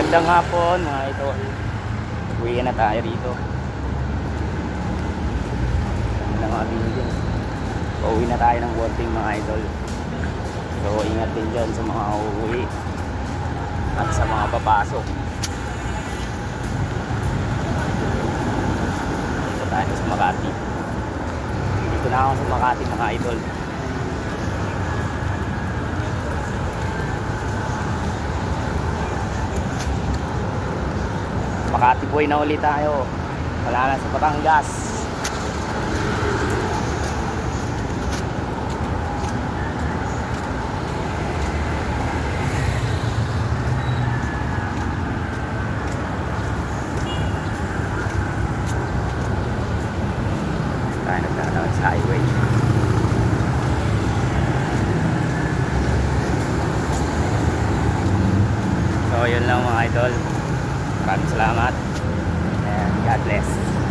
Magandang hapon mga idol. Uwi na tayo rito. Kami na mga binigyan. Pauwi na tayo ng boarding mga idol. So ingat din dyan sa mga uuwi at sa mga papasok. Dito tayo sa Makati. Dito na ako sa Makati mga idol. Makati boy na ulit tayo. Wala na sa Batangas. Tayo nagtatawag sa highway. So yun lang mga idol. Maraming salamat and God bless.